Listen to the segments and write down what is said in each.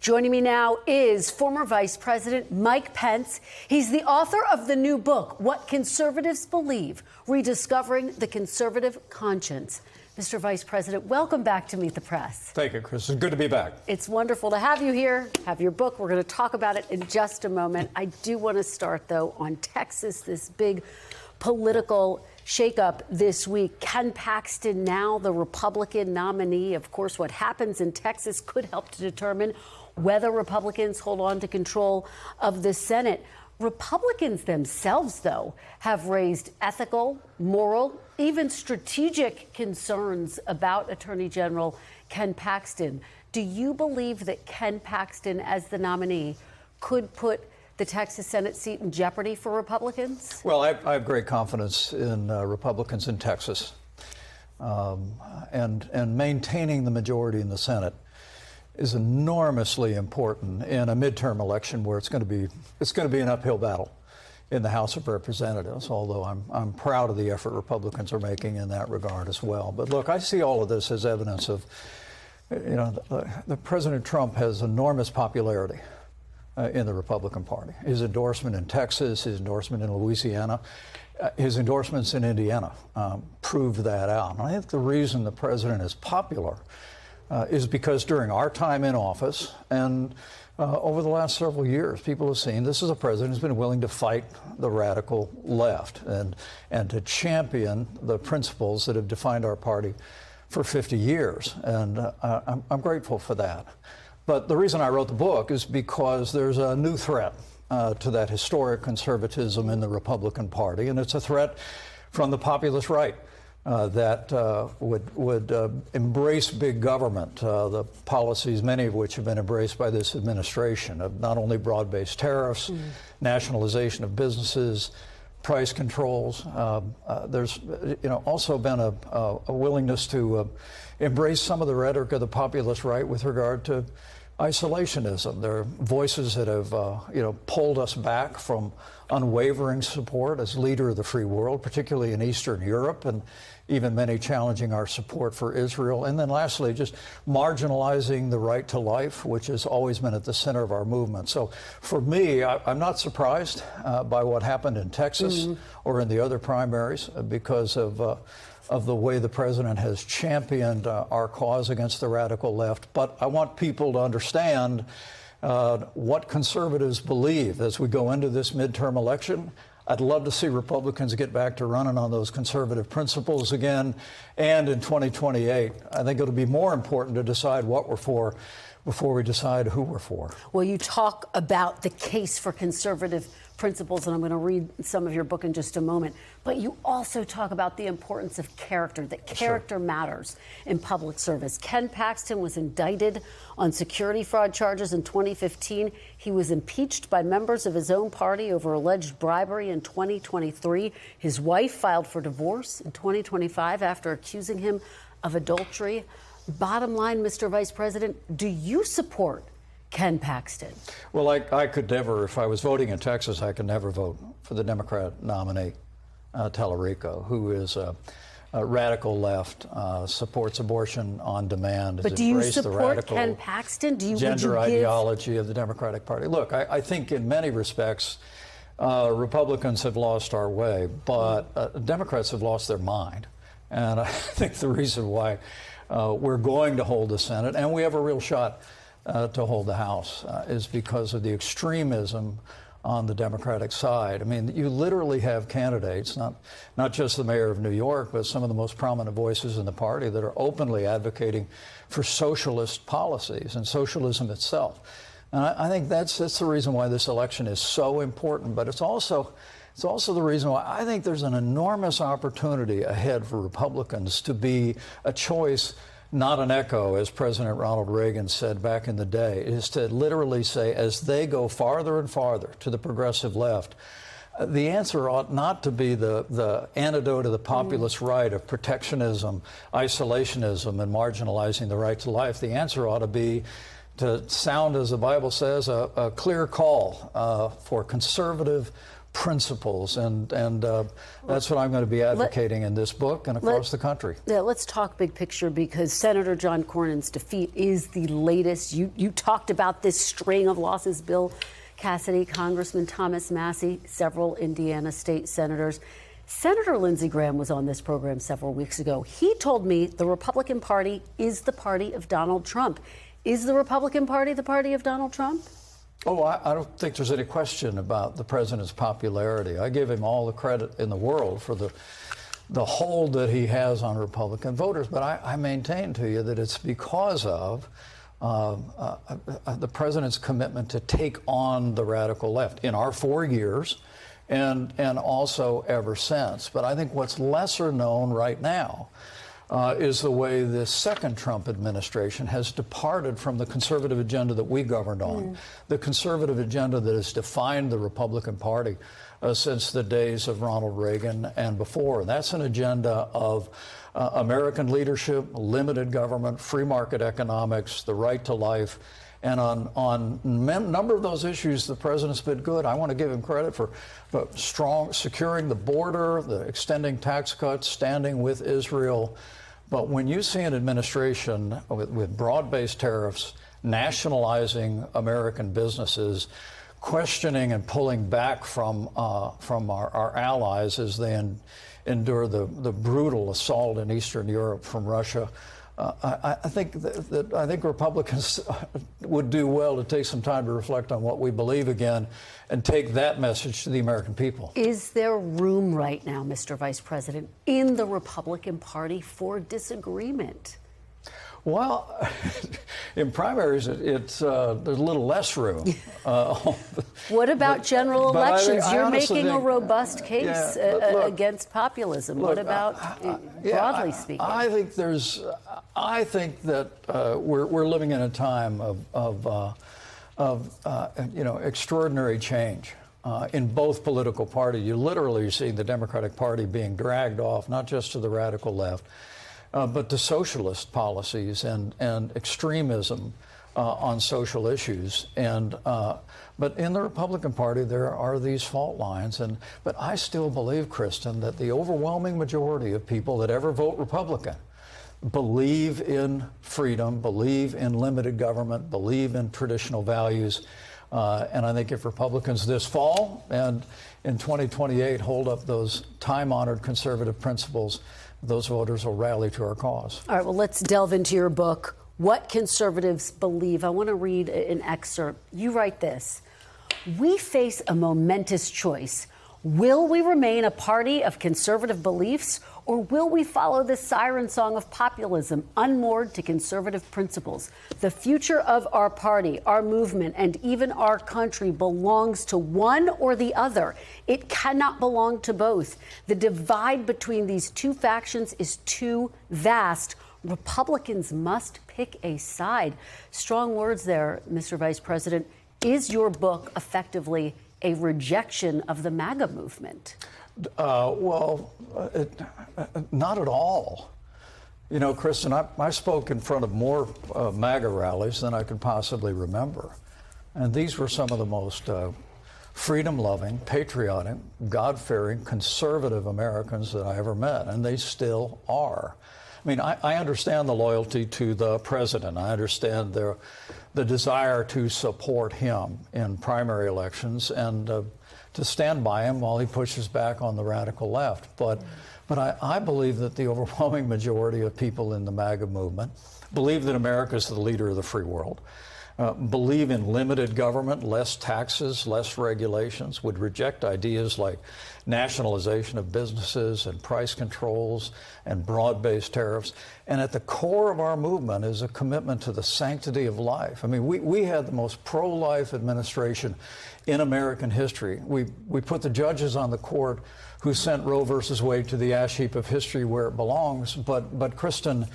Joining me now is former Vice President Mike Pence. He's the author of the new book, What Conservatives Believe, Rediscovering the Conservative Conscience. Mr. Vice President, welcome back to Meet the Press. Thank you, Chris. It's good to be back. It's wonderful to have you here, have your book. We're going to talk about it in just a moment. I do want to start, though, on Texas, this big political shakeup this week. Ken Paxton, now the Republican nominee. Of course, what happens in Texas could help to determine whether Republicans hold on to control of the Senate. Republicans themselves, though, have raised ethical, moral, even strategic concerns about Attorney General Ken Paxton. Do you believe that Ken Paxton, as the nominee, could put the Texas Senate seat in jeopardy for Republicans? Well, I have great confidence in Republicans in Texas, and maintaining the majority in the Senate is enormously important in a midterm election where it's going to be an uphill battle in the House of Representatives. Although I'm proud of the effort Republicans are making in that regard as well. But look, I see all of this as evidence of, the President Trump has enormous popularity in the Republican Party. His endorsement in Texas, his endorsement in Louisiana, his endorsements in Indiana proved that out. And I think the reason the president is popular is because during our time in office and over the last several years, people have seen this is a president who's been willing to fight the radical left and to champion the principles that have defined our party for 50 years. And I'm grateful for that. But the reason I wrote the book is because there's a new threat to that historic conservatism in the Republican Party, and it's a threat from the populist right. That would embrace big government, the policies, many of which have been embraced by this administration, of not only broad-based tariffs, nationalization of businesses, price controls. There's also been a willingness to embrace some of the rhetoric of the populist right with regard to isolationism. There are voices that have pulled us back from unwavering support as leader of the free world, particularly in Eastern Europe, and even many challenging our support for Israel. And then lastly, just marginalizing the right to life, which has always been at the center of our movement. So for me, I'm not surprised by what happened in Texas or in the other primaries because of the way the president has championed our cause against the radical left. But I want people to understand what conservatives believe as we go into this midterm election. I'd love to see Republicans get back to running on those conservative principles again. And in 2028, I think it'll be more important to decide what we're for before we decide who we're for. Well, you talk about the case for conservative principles, and I'm going to read some of your book in just a moment. But you also talk about the importance of character, that character matters in public service. Ken Paxton was indicted on security fraud charges in 2015. He was impeached by members of his own party over alleged bribery in 2023. His wife filed for divorce in 2025 after accusing him of adultery. Bottom line, Mr. Vice President, do you support Ken Paxton? Well, I could never, if I was voting in Texas, I could never vote for the Democrat nominee, Tallarico, who is a radical left, supports abortion on demand. But do you support Ken Paxton? Gender ideology of the Democratic Party? Look, I think in many respects, Republicans have lost our way, but Democrats have lost their mind. And I think the reason why we're going to hold the Senate, and we have a real shot to hold the House, is because of the extremism on the Democratic side. I mean, you literally have candidates, not just the mayor of New York, but some of the most prominent voices in the party that are openly advocating for socialist policies and socialism itself. And I think that's the reason why this election is so important. But it's also the reason why I think there's an enormous opportunity ahead for Republicans to be a choice, not an echo, as President Ronald Reagan said back in the day, is to literally say, as they go farther and farther to the progressive left, the answer ought not to be the antidote of the populist right of protectionism, isolationism, and marginalizing the right to life. The answer ought to be to sound, as the Bible says, a clear call for conservative, principles, and that's what I'm going to be advocating in this book and across the country. Yeah, let's talk big picture, because Senator John Cornyn's defeat is the latest. You talked about this string of losses, Bill Cassidy, Congressman Thomas Massie, several Indiana state senators. Senator Lindsey Graham was on this program several weeks ago. He told me the Republican Party is the party of Donald Trump. Is the Republican Party the party of Donald Trump? Oh, I don't think there's any question about the president's popularity. I give him all the credit in the world for the hold that he has on Republican voters. But I maintain to you that it's because of the president's commitment to take on the radical left in our 4 years and also ever since. But I think what's lesser known right now is the way this second Trump administration has departed from the conservative agenda that we governed on, the conservative agenda that has defined the Republican Party since the days of Ronald Reagan and before. And that's an agenda of American leadership, limited government, free market economics, the right to life. And on a number of those issues, the president's been good. I want to give him credit for strong securing the border, the extending tax cuts, standing with Israel. But when you see an administration with broad-based tariffs, nationalizing American businesses, questioning and pulling back from our allies as they endure the brutal assault in Eastern Europe from Russia, I think Republicans would do well to take some time to reflect on what we believe again and take that message to the American people. Is there room right now, Mr. Vice President, in the Republican Party for disagreement? Well, in primaries, there's a little less room. What about general elections? You're making a robust case against populism. What about broadly speaking? I think that we're living in a time of extraordinary change in both political parties. You literally see the Democratic Party being dragged off, not just to the radical left, but to socialist policies and extremism on social issues. But in the Republican Party, there are these fault lines. But I still believe, Kristen, that the overwhelming majority of people that ever vote Republican believe in freedom, believe in limited government, believe in traditional values. And I think if Republicans this fall and in 2028 hold up those time-honored conservative principles, those voters will rally to our cause. All right, well, let's delve into your book, What Conservatives Believe. I want to read an excerpt. You write this: "We face a momentous choice. Will we remain a party of conservative beliefs, or will we follow the siren song of populism, unmoored to conservative principles? The future of our party, our movement, and even our country belongs to one or the other. It cannot belong to both. The divide between these two factions is too vast. Republicans must pick a side." Strong words there, Mr. Vice President. Is your book effectively a rejection of the MAGA movement? Not at all. You know, Kristen, I spoke in front of more MAGA rallies than I could possibly remember. And these were some of the most freedom-loving, patriotic, God-fearing, conservative Americans that I ever met, and they still are. I mean, I understand the loyalty to the president. I understand the desire to support him in primary elections and to stand by him while he pushes back on the radical left. But I believe that the overwhelming majority of people in the MAGA movement believe that America is the leader of the free world, believe in limited government, less taxes, less regulations, would reject ideas like nationalization of businesses and price controls and broad-based tariffs. And at the core of our movement is a commitment to the sanctity of life. I mean, we had the most pro-life administration in American history. We put the judges on the court who sent Roe versus Wade to the ash heap of history where it belongs. But Kristen,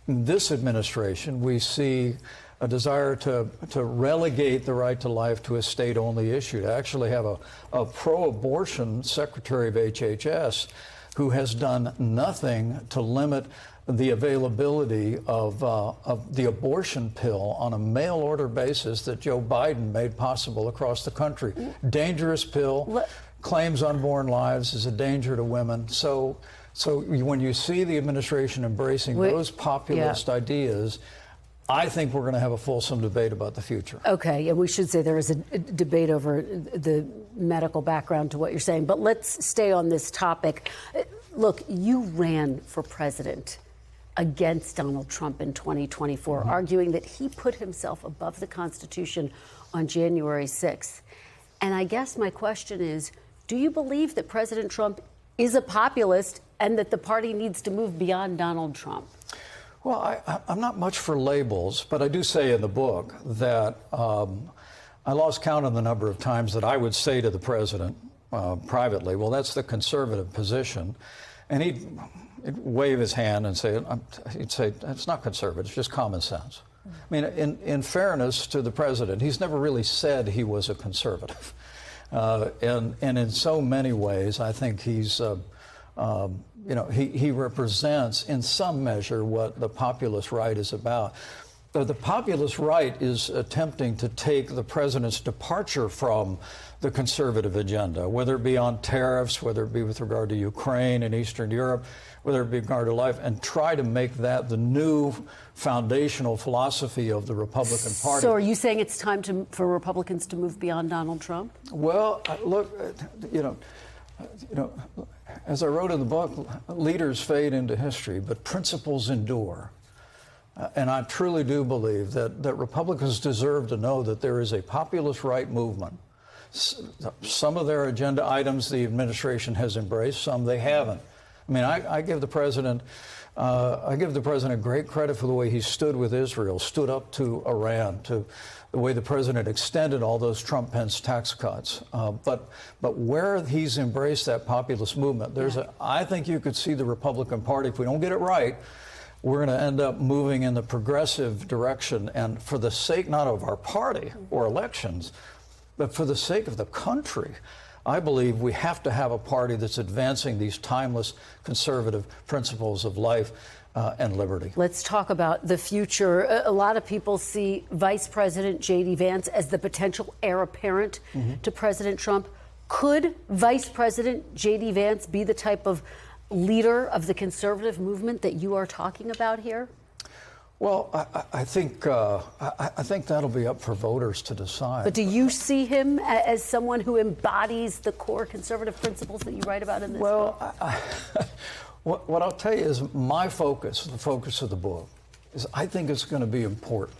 in this administration, we see a desire to relegate the right to life to a state-only issue, to actually have a pro-abortion Secretary of HHS who has done nothing to limit the availability of the abortion pill on a mail-order basis that Joe Biden made possible across the country. Dangerous pill. claims unborn lives, is a danger to women. So when you see the administration embracing those populist ideas, I think we're going to have a fulsome debate about the future. Okay, and we should say there is a debate over the medical background to what you're saying, but let's stay on this topic. Look, you ran for president against Donald Trump in 2024, arguing that he put himself above the Constitution on January 6th. And I guess my question is, do you believe that President Trump is a populist and that the party needs to move beyond Donald Trump? Well, I'm not much for labels, but I do say in the book that I lost count on the number of times that I would say to the president privately, well, that's the conservative position. And he'd wave his hand and say, he'd say, it's not conservative, it's just common sense. I mean, in fairness to the president, he's never really said he was a conservative. And in so many ways, I think he's, he represents in some measure what the populist right is about. The populist right is attempting to take the president's departure from the conservative agenda, whether it be on tariffs, whether it be with regard to Ukraine and Eastern Europe, whether it be with regard to life, and try to make that the new foundational philosophy of the Republican Party. So are you saying it's time for Republicans to move beyond Donald Trump? Well, look, as I wrote in the book, leaders fade into history, but principles endure. And I truly do believe that Republicans deserve to know that there is a populist right movement. Some of their agenda items the administration has embraced, some they haven't. I mean, I give the president great credit for the way he stood with Israel, stood up to Iran, to the way the president extended all those Trump-Pence tax cuts. But where he's embraced that populist movement, I think you could see the Republican Party, if we don't get it right, we're going to end up moving in the progressive direction. And for the sake not of our party or elections, but for the sake of the country, I believe we have to have a party that's advancing these timeless conservative principles of life and liberty. Let's talk about the future. A lot of people see Vice President J.D. Vance as the potential heir apparent to President Trump. Could Vice President J.D. Vance be the type of leader of the conservative movement that you are talking about here? Well, I think that'll be up for voters to decide. But do you see him as someone who embodies the core conservative principles that you write about in this book? What I'll tell you is my focus, the focus of the book, is I think it's going to be important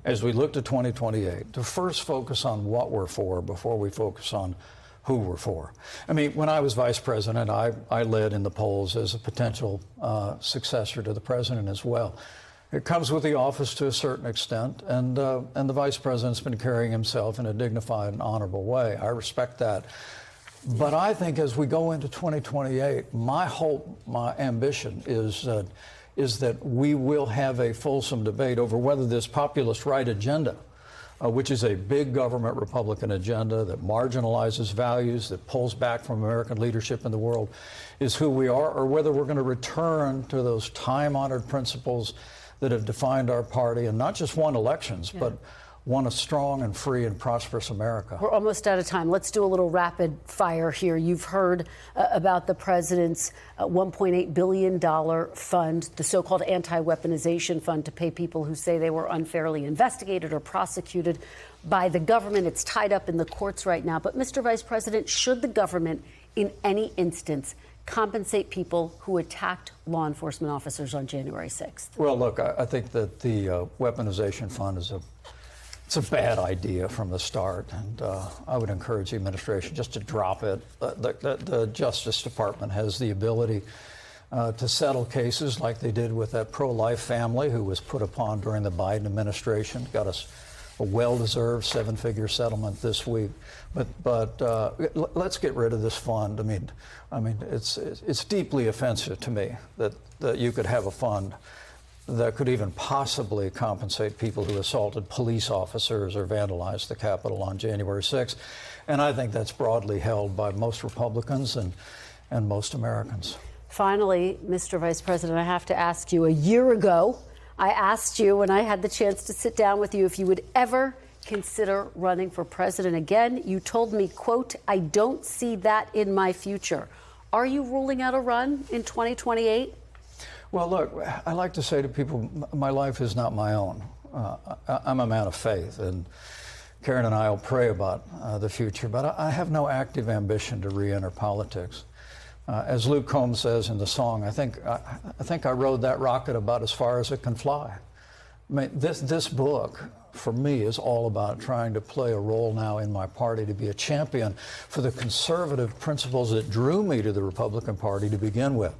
as we look to 2028 to first focus on what we're for before we focus on who we're for. I mean, when I was vice president, I led in the polls as a potential successor to the president as well. It comes with the office to a certain extent, and the vice president's been carrying himself in a dignified and honorable way. I respect that. But I think as we go into 2028, my hope, my ambition is that we will have a fulsome debate over whether this populist right agenda, which is a big government Republican agenda that marginalizes values, that pulls back from American leadership in the world, is who we are, or whether we're going to return to those time-honored principles that have defined our party, and not just won elections, but won a strong and free and prosperous America. We're almost out of time. Let's do a little rapid fire here. You've heard about the president's $1.8 billion fund, the so-called anti-weaponization fund, to pay people who say they were unfairly investigated or prosecuted by the government. It's tied up in the courts right now. But, Mr. Vice President, should the government, in any instance, compensate people who attacked law enforcement officers on January 6th? Well, look, I think that the weaponization fund is it's a bad idea from the start, and I would encourage the administration just to drop it. The Justice Department has the ability to settle cases like they did with that pro-life family who was put upon during the Biden administration, got us a well-deserved seven-figure settlement this week. But let's get rid of this fund. I mean, it's deeply offensive to me that you could have a fund that could even possibly compensate people who assaulted police officers or vandalized the Capitol on January 6th. And I think that's broadly held by most Republicans and most Americans. Finally, Mr. Vice President, I have to ask you, a year ago, I asked you when I had the chance to sit down with you if you would ever consider running for president again. You told me, quote, "I don't see that in my future." Are you ruling out a run in 2028? Well, look, I like to say to people, my life is not my own. I'm a man of faith, and Karen and I will pray about the future, but I have no active ambition to re-enter politics. As Luke Combs says in the song, I think I rode that rocket about as far as it can fly. I mean, this book, for me, is all about trying to play a role now in my party, to be a champion for the conservative principles that drew me to the Republican Party to begin with.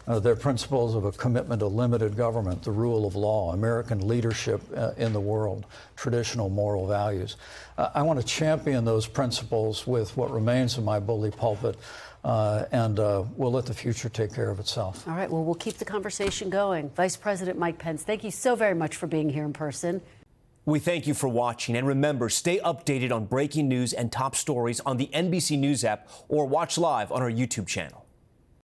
They're principles of a commitment to limited government, the rule of law, American leadership in the world, traditional moral values. I want to champion those principles with what remains of my bully pulpit, and we'll let the future take care of itself. All right, well, we'll keep the conversation going. Vice President Mike Pence, thank you so very much for being here in person. We thank you for watching, and remember, stay updated on breaking news and top stories on the NBC News app or watch live on our YouTube channel.